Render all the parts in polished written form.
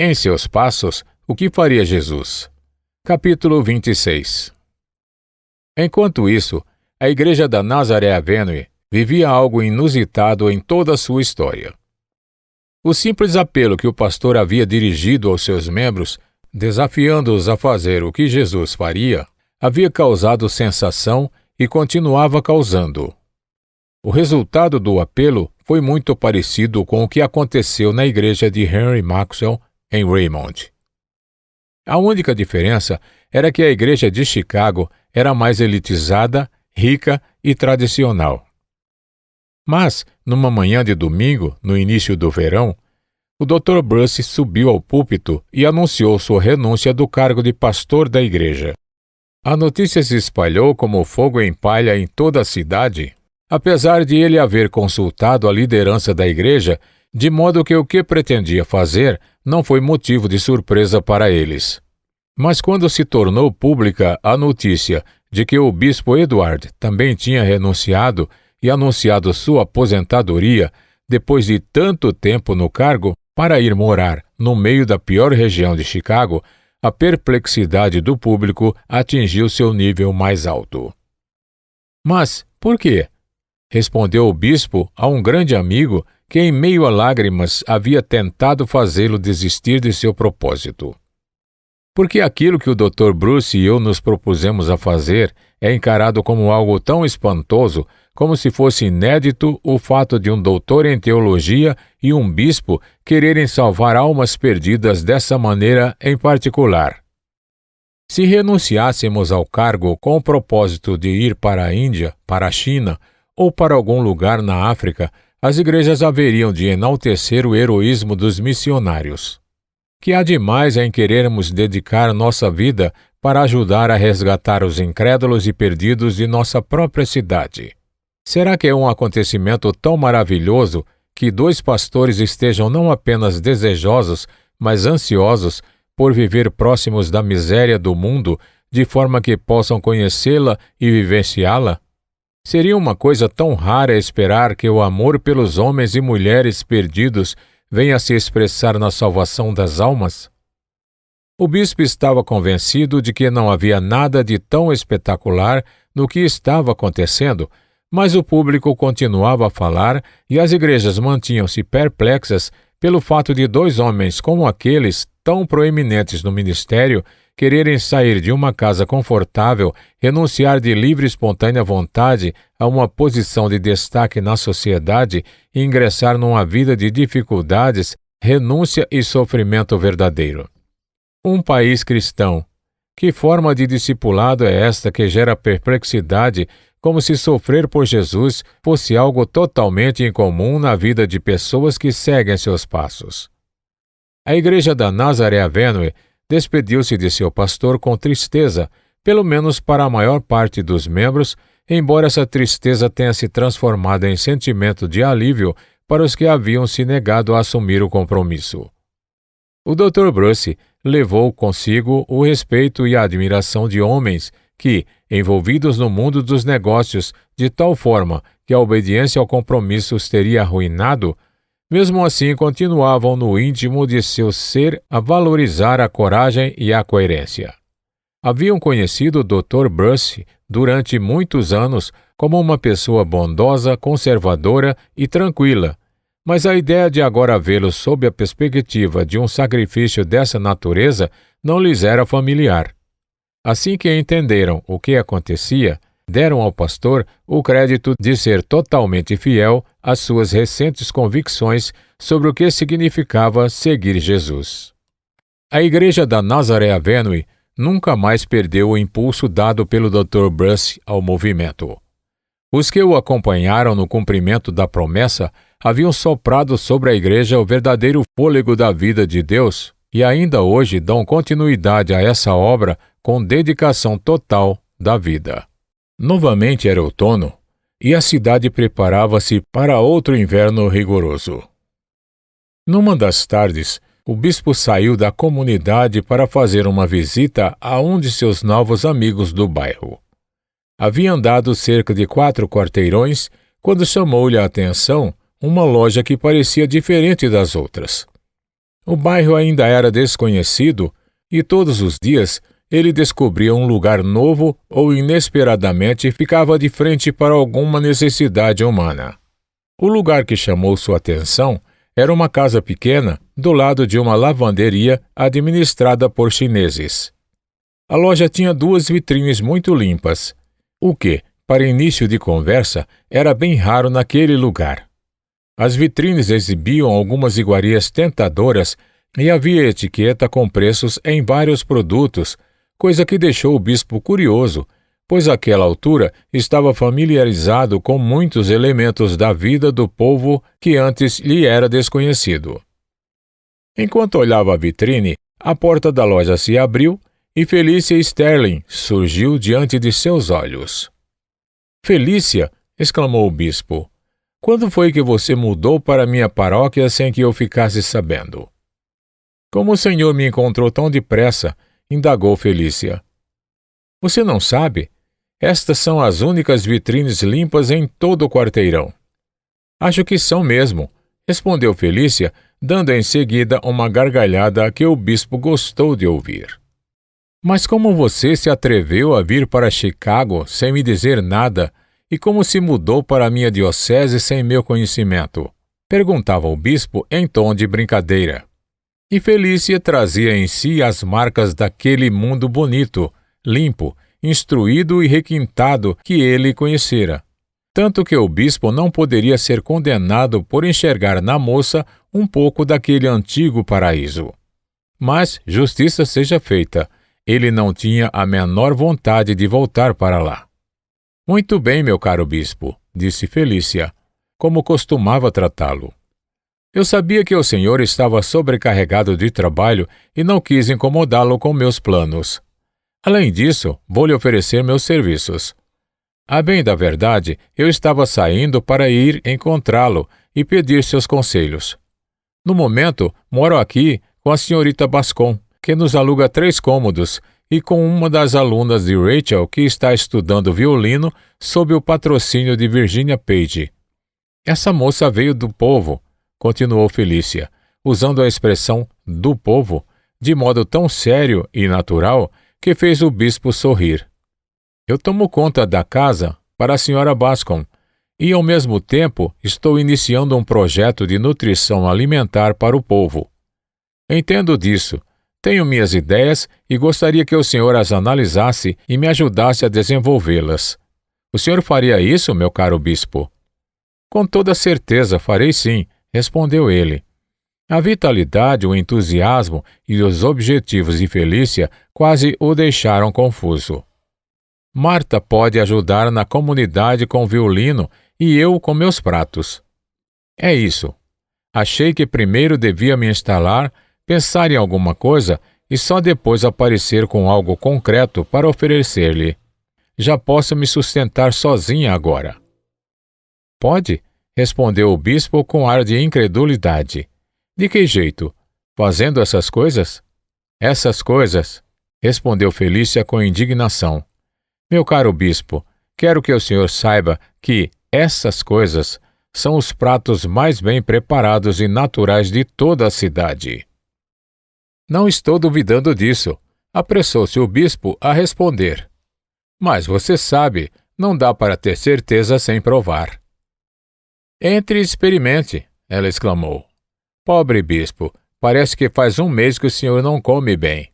Em seus passos, o que faria Jesus? Capítulo 26. Enquanto isso, a igreja da Nazaré Avenue vivia algo inusitado em toda a sua história. O simples apelo que o pastor havia dirigido aos seus membros, desafiando-os a fazer o que Jesus faria, havia causado sensação e continuava causando. O resultado do apelo foi muito parecido com o que aconteceu na igreja de Henry Maxwell, em Raymond. A única diferença era que a igreja de Chicago era mais elitizada, rica e tradicional. Mas, numa manhã de domingo, no início do verão, o Dr. Bruce subiu ao púlpito e anunciou sua renúncia do cargo de pastor da igreja. A notícia se espalhou como fogo em palha em toda a cidade, apesar de ele haver consultado a liderança da igreja, de modo que o que pretendia fazer não foi motivo de surpresa para eles. Mas quando se tornou pública a notícia de que o bispo Edward também tinha renunciado e anunciado sua aposentadoria depois de tanto tempo no cargo para ir morar no meio da pior região de Chicago, a perplexidade do público atingiu seu nível mais alto. Mas por quê? Respondeu o bispo a um grande amigo que, em meio a lágrimas, havia tentado fazê-lo desistir de seu propósito. Porque aquilo que o Dr. Bruce e eu nos propusemos a fazer é encarado como algo tão espantoso como se fosse inédito o fato de um doutor em teologia e um bispo quererem salvar almas perdidas dessa maneira em particular. Se renunciássemos ao cargo com o propósito de ir para a Índia, para a China ou para algum lugar na África, as igrejas haveriam de enaltecer o heroísmo dos missionários. Que há de mais em querermos dedicar nossa vida para ajudar a resgatar os incrédulos e perdidos de nossa própria cidade? Será que é um acontecimento tão maravilhoso que dois pastores estejam não apenas desejosos, mas ansiosos por viver próximos da miséria do mundo, de forma que possam conhecê-la e vivenciá-la? Seria uma coisa tão rara esperar que o amor pelos homens e mulheres perdidos venha se expressar na salvação das almas? O bispo estava convencido de que não havia nada de tão espetacular no que estava acontecendo, mas o público continuava a falar e as igrejas mantinham-se perplexas pelo fato de dois homens como aqueles, tão proeminentes no ministério, quererem sair de uma casa confortável, renunciar de livre e espontânea vontade a uma posição de destaque na sociedade e ingressar numa vida de dificuldades, renúncia e sofrimento verdadeiro. Um país cristão. Que forma de discipulado é esta que gera perplexidade, como se sofrer por Jesus fosse algo totalmente incomum na vida de pessoas que seguem seus passos? A igreja da Nazaré Avenue despediu-se de seu pastor com tristeza, pelo menos para a maior parte dos membros, embora essa tristeza tenha se transformado em sentimento de alívio para os que haviam se negado a assumir o compromisso. O Dr. Bruce levou consigo o respeito e a admiração de homens que, envolvidos no mundo dos negócios de tal forma que a obediência ao compromisso os teria arruinado, mesmo assim continuavam no íntimo de seu ser a valorizar a coragem e a coerência. Haviam conhecido o Dr. Bruce durante muitos anos como uma pessoa bondosa, conservadora e tranquila, mas a ideia de agora vê-lo sob a perspectiva de um sacrifício dessa natureza não lhes era familiar. Assim que entenderam o que acontecia, deram ao pastor o crédito de ser totalmente fiel às suas recentes convicções sobre o que significava seguir Jesus. A igreja da Nazaré Avenue nunca mais perdeu o impulso dado pelo Dr. Bruce ao movimento. Os que o acompanharam no cumprimento da promessa haviam soprado sobre a igreja o verdadeiro fôlego da vida de Deus e ainda hoje dão continuidade a essa obra com dedicação total da vida. Novamente era outono, e a cidade preparava-se para outro inverno rigoroso. Numa das tardes, o bispo saiu da comunidade para fazer uma visita a um de seus novos amigos do bairro. Havia andado cerca de 4 quarteirões quando chamou-lhe a atenção uma loja que parecia diferente das outras. O bairro ainda era desconhecido e todos os dias ele descobria um lugar novo ou inesperadamente ficava de frente para alguma necessidade humana. O lugar que chamou sua atenção era uma casa pequena do lado de uma lavanderia administrada por chineses. A loja tinha 2 vitrines muito limpas, o que, para início de conversa, era bem raro naquele lugar. As vitrines exibiam algumas iguarias tentadoras e havia etiqueta com preços em vários produtos, coisa que deixou o bispo curioso, pois àquela altura estava familiarizado com muitos elementos da vida do povo que antes lhe era desconhecido. Enquanto olhava a vitrine, a porta da loja se abriu e Felícia Sterling surgiu diante de seus olhos. "Felícia!" exclamou o bispo. "Quando foi que você mudou para minha paróquia sem que eu ficasse sabendo?" "Como o senhor me encontrou tão depressa?" indagou Felícia. "Você não sabe? Estas são as únicas vitrines limpas em todo o quarteirão." "Acho que são mesmo", respondeu Felícia, dando em seguida uma gargalhada que o bispo gostou de ouvir. "Mas como você se atreveu a vir para Chicago sem me dizer nada e como se mudou para a minha diocese sem meu conhecimento?" perguntava o bispo em tom de brincadeira. E Felícia trazia em si as marcas daquele mundo bonito, limpo, instruído e requintado que ele conhecera. Tanto que o bispo não poderia ser condenado por enxergar na moça um pouco daquele antigo paraíso. Mas, justiça seja feita, ele não tinha a menor vontade de voltar para lá. "Muito bem, meu caro bispo", disse Felícia, como costumava tratá-lo. "Eu sabia que o senhor estava sobrecarregado de trabalho e não quis incomodá-lo com meus planos. Além disso, vou lhe oferecer meus serviços. A bem da verdade, eu estava saindo para ir encontrá-lo e pedir seus conselhos. No momento, moro aqui com a senhorita Bascom, que nos aluga 3 cômodos, e com uma das alunas de Rachel que está estudando violino sob o patrocínio de Virginia Page. Essa moça veio do povo", continuou Felícia, usando a expressão "do povo" de modo tão sério e natural que fez o bispo sorrir. "Eu tomo conta da casa para a senhora Bascom e, ao mesmo tempo, estou iniciando um projeto de nutrição alimentar para o povo. Entendo disso, tenho minhas ideias e gostaria que o senhor as analisasse e me ajudasse a desenvolvê-las. O senhor faria isso, meu caro bispo?" "Com toda certeza, farei sim", respondeu ele. A vitalidade, o entusiasmo e os objetivos de Felícia quase o deixaram confuso. "Marta pode ajudar na comunidade com o violino e eu com meus pratos. É isso. Achei que primeiro devia me instalar, pensar em alguma coisa e só depois aparecer com algo concreto para oferecer-lhe. Já posso me sustentar sozinha agora." "Pode?" respondeu o bispo com ar de incredulidade. "De que jeito? Fazendo essas coisas?" "Essas coisas?" respondeu Felícia com indignação. "Meu caro bispo, quero que o senhor saiba que essas coisas são os pratos mais bem preparados e naturais de toda a cidade." "Não estou duvidando disso", apressou-se o bispo a responder. "Mas você sabe, não dá para ter certeza sem provar." "Entre e experimente", ela exclamou. "Pobre bispo, parece que faz 1 mês que o senhor não come bem."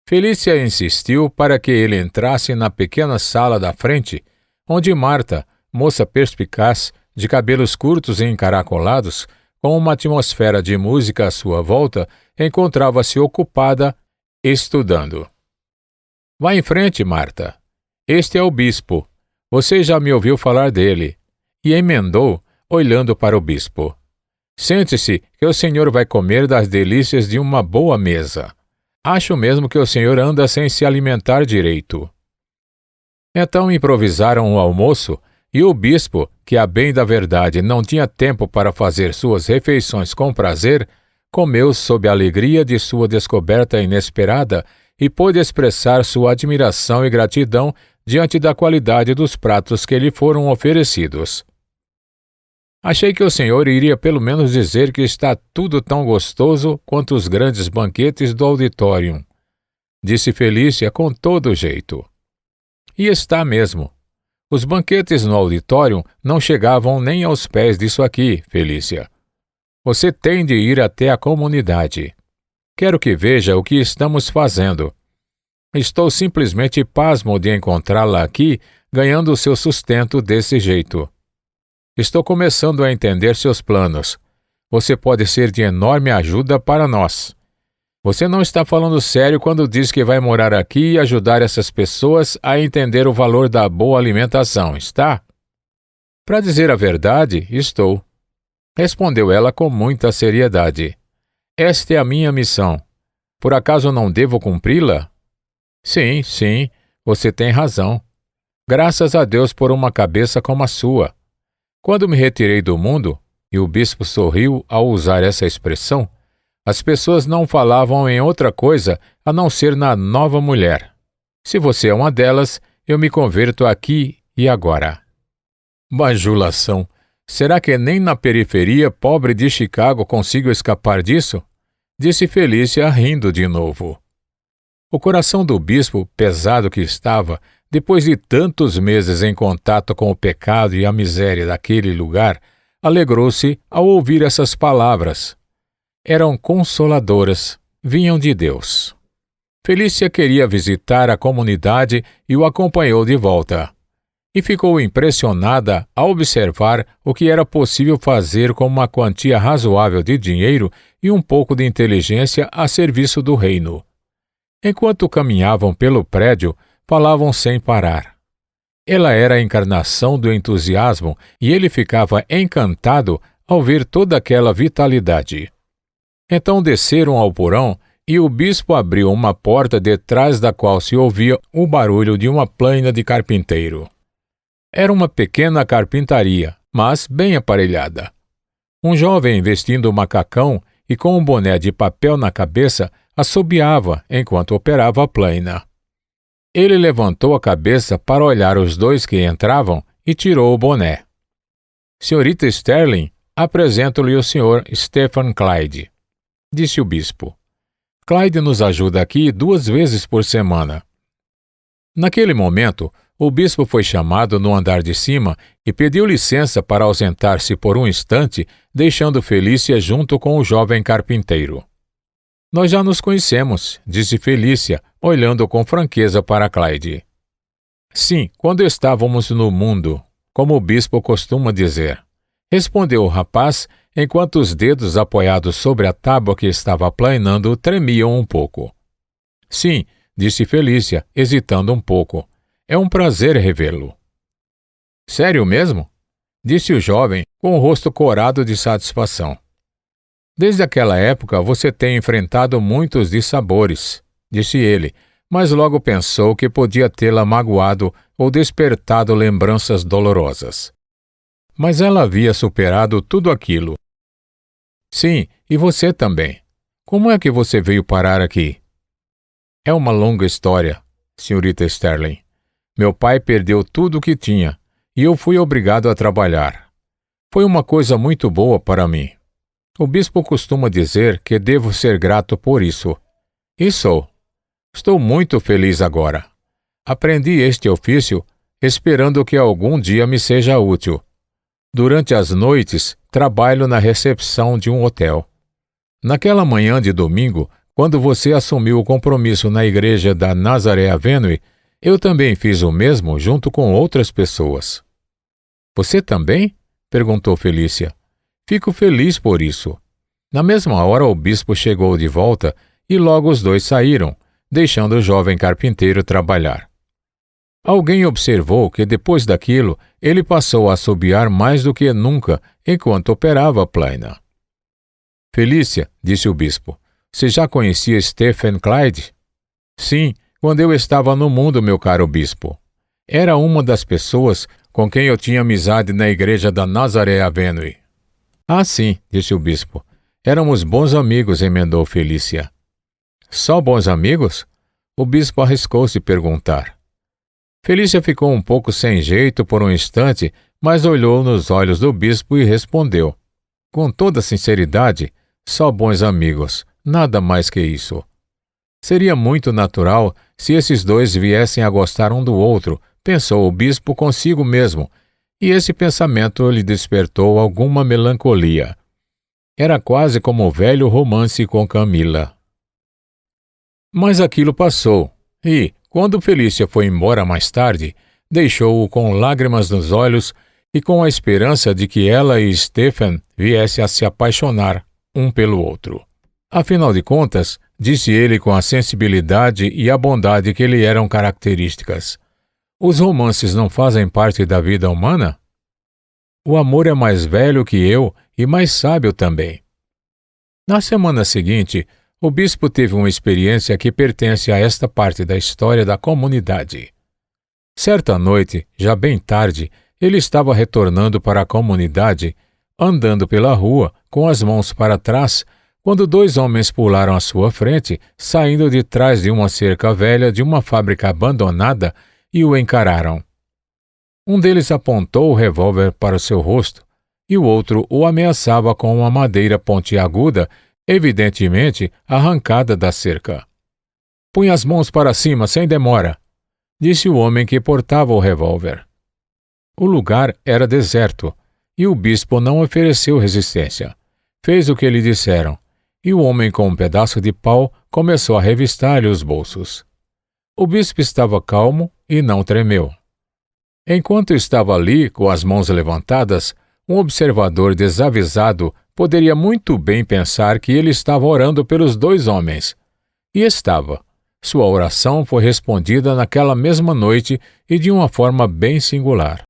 Felícia insistiu para que ele entrasse na pequena sala da frente, onde Marta, moça perspicaz, de cabelos curtos e encaracolados, com uma atmosfera de música à sua volta, encontrava-se ocupada estudando. "Vá em frente, Marta. Este é o bispo. Você já me ouviu falar dele." E emendou, olhando para o bispo. "Sente-se que o senhor vai comer das delícias de uma boa mesa. Acho mesmo que o senhor anda sem se alimentar direito." Então improvisaram o almoço e o bispo, que a bem da verdade não tinha tempo para fazer suas refeições com prazer, comeu sob a alegria de sua descoberta inesperada e pôde expressar sua admiração e gratidão diante da qualidade dos pratos que lhe foram oferecidos. Achei que o senhor iria pelo menos dizer que está tudo tão gostoso quanto os grandes banquetes do auditório, disse Felícia com todo jeito. E está mesmo. Os banquetes no auditório não chegavam nem aos pés disso aqui, Felícia. Você tem de ir até a comunidade. Quero que veja o que estamos fazendo. Estou simplesmente pasmo de encontrá-la aqui ganhando o seu sustento desse jeito. Estou começando a entender seus planos. Você pode ser de enorme ajuda para nós. Você não está falando sério quando diz que vai morar aqui e ajudar essas pessoas a entender o valor da boa alimentação, está? Para dizer a verdade, estou. Respondeu ela com muita seriedade. Esta é a minha missão. Por acaso não devo cumpri-la? Sim, você tem razão. Graças a Deus por uma cabeça como a sua. Quando me retirei do mundo, e o bispo sorriu ao usar essa expressão, as pessoas não falavam em outra coisa a não ser na nova mulher. Se você é uma delas, eu me converto aqui e agora. Bajulação! Será que nem na periferia pobre de Chicago consigo escapar disso? Disse Felícia rindo de novo. O coração do bispo, pesado que estava, depois de tantos meses em contato com o pecado e a miséria daquele lugar, alegrou-se ao ouvir essas palavras. Eram consoladoras, vinham de Deus. Felícia queria visitar a comunidade e o acompanhou de volta. E ficou impressionada ao observar o que era possível fazer com uma quantia razoável de dinheiro e um pouco de inteligência a serviço do reino. Enquanto caminhavam pelo prédio, falavam sem parar. Ela era a encarnação do entusiasmo e ele ficava encantado ao ver toda aquela vitalidade. Então desceram ao porão e o bispo abriu uma porta detrás da qual se ouvia o barulho de uma plana de carpinteiro. Era uma pequena carpintaria, mas bem aparelhada. Um jovem vestindo macacão e com um boné de papel na cabeça assobiava enquanto operava a plana. Ele levantou a cabeça para olhar os dois que entravam e tirou o boné. Senhorita Sterling, apresento-lhe o Sr. Stephen Clyde, disse o bispo. Clyde nos ajuda aqui 2 vezes por semana. Naquele momento, o bispo foi chamado no andar de cima e pediu licença para ausentar-se por um instante, deixando Felícia junto com o jovem carpinteiro. Nós já nos conhecemos, disse Felícia, olhando com franqueza para Clyde. Sim, quando estávamos no mundo, como o bispo costuma dizer, respondeu o rapaz, enquanto os dedos apoiados sobre a tábua que estava planando tremiam um pouco. Sim, disse Felícia, hesitando um pouco. É um prazer revê-lo. Sério mesmo? Disse o jovem, com o rosto corado de satisfação. Desde aquela época você tem enfrentado muitos dissabores, disse ele, mas logo pensou que podia tê-la magoado ou despertado lembranças dolorosas. Mas ela havia superado tudo aquilo. Sim, e você também. Como é que você veio parar aqui? É uma longa história, senhorita Sterling. Meu pai perdeu tudo o que tinha, e eu fui obrigado a trabalhar. Foi uma coisa muito boa para mim. O bispo costuma dizer que devo ser grato por isso. E sou. Estou muito feliz agora. Aprendi este ofício esperando que algum dia me seja útil. Durante as noites, trabalho na recepção de um hotel. Naquela manhã de domingo, quando você assumiu o compromisso na igreja da Nazaré Avenue, eu também fiz o mesmo junto com outras pessoas. Você também? Perguntou Felícia. Fico feliz por isso. Na mesma hora o bispo chegou de volta e logo os dois saíram, deixando o jovem carpinteiro trabalhar. Alguém observou que depois daquilo ele passou a assobiar mais do que nunca enquanto operava a plana. Felícia, disse o bispo, você já conhecia Stephen Clyde? Sim, quando eu estava no mundo, meu caro bispo. Era uma das pessoas com quem eu tinha amizade na igreja da Nazaré Avenue. Ah, sim, disse o bispo. Éramos bons amigos, emendou Felícia. Só bons amigos? O bispo arriscou-se perguntar. Felícia ficou um pouco sem jeito por um instante, mas olhou nos olhos do bispo e respondeu, com toda sinceridade: só bons amigos, nada mais que isso. Seria muito natural se esses dois viessem a gostar um do outro, pensou o bispo consigo mesmo, e esse pensamento lhe despertou alguma melancolia. Era quase como o velho romance com Camila. Mas aquilo passou, e, quando Felícia foi embora mais tarde, deixou-o com lágrimas nos olhos e com a esperança de que ela e Stephen viessem a se apaixonar um pelo outro. Afinal de contas, disse ele com a sensibilidade e a bondade que lhe eram características, os romances não fazem parte da vida humana? O amor é mais velho que eu e mais sábio também. Na semana seguinte, o bispo teve uma experiência que pertence a esta parte da história da comunidade. Certa noite, já bem tarde, ele estava retornando para a comunidade, andando pela rua, com as mãos para trás, quando dois homens pularam à sua frente, saindo de trás de uma cerca velha de uma fábrica abandonada, e o encararam. Um deles apontou o revólver para o seu rosto, e o outro o ameaçava com uma madeira pontiaguda, evidentemente arrancada da cerca. «Põe as mãos para cima, sem demora», disse o homem que portava o revólver. O lugar era deserto, e o bispo não ofereceu resistência. Fez o que lhe disseram, e o homem com um pedaço de pau começou a revistar-lhe os bolsos. O bispo estava calmo e não tremeu. Enquanto estava ali, com as mãos levantadas, um observador desavisado poderia muito bem pensar que ele estava orando pelos dois homens. E estava. Sua oração foi respondida naquela mesma noite e de uma forma bem singular.